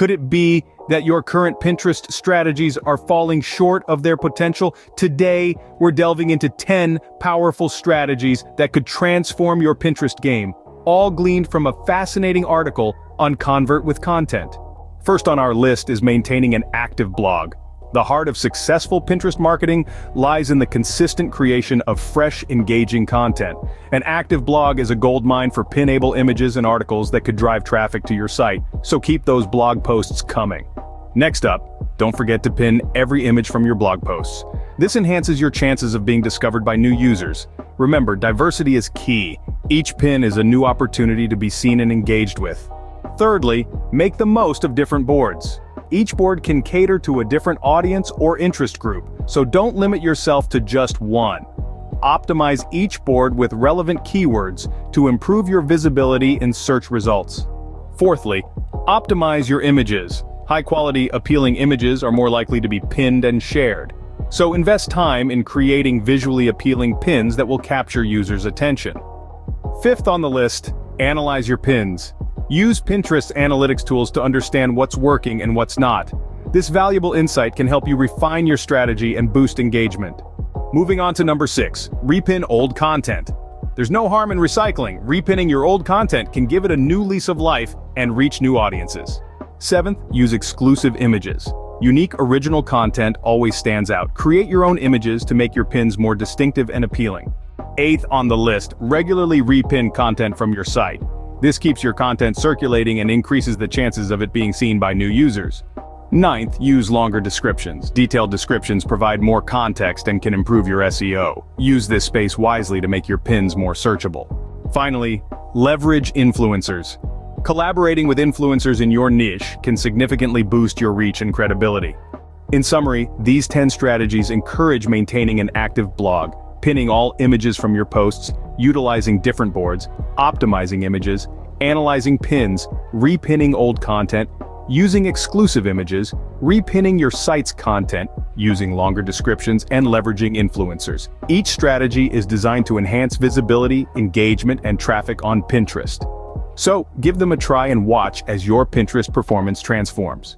Could it be that your current Pinterest strategies are falling short of their potential? Today, we're delving into 10 powerful strategies that could transform your Pinterest game, all gleaned from a fascinating article on Convert with Content. First on our list is maintaining an active blog. The heart of successful Pinterest marketing lies in the consistent creation of fresh, engaging content. An active blog is a goldmine for pin-able images and articles that could drive traffic to your site, so keep those blog posts coming. Next up, don't forget to pin every image from your blog posts. This enhances your chances of being discovered by new users. Remember, diversity is key. Each pin is a new opportunity to be seen and engaged with. Thirdly, make the most of different boards. Each board can cater to a different audience or interest group, so don't limit yourself to just one. Optimize each board with relevant keywords to improve your visibility in search results. Fourthly, optimize your images. High-quality, appealing images are more likely to be pinned and shared. So invest time in creating visually appealing pins that will capture users' attention. Fifth on the list, analyze your pins. Use Pinterest's analytics tools to understand what's working and what's not. This valuable insight can help you refine your strategy and boost engagement. Moving on to number 6, repin old content. There's no harm in recycling. Repinning your old content can give it a new lease of life and reach new audiences. Seventh, use exclusive images. Unique original content always stands out. Create your own images to make your pins more distinctive and appealing. Eighth on the list, regularly repin content from your site. This keeps your content circulating and increases the chances of it being seen by new users. Ninth, use longer descriptions. Detailed descriptions provide more context and can improve your SEO. Use this space wisely to make your pins more searchable. Finally, leverage influencers. Collaborating with influencers in your niche can significantly boost your reach and credibility. In summary, these 10 strategies encourage maintaining an active blog, pinning all images from your posts, utilizing different boards, optimizing images, analyzing pins, repinning old content, using exclusive images, repinning your site's content, using longer descriptions, and leveraging influencers. Each strategy is designed to enhance visibility, engagement, and traffic on Pinterest. So, give them a try and watch as your Pinterest performance transforms.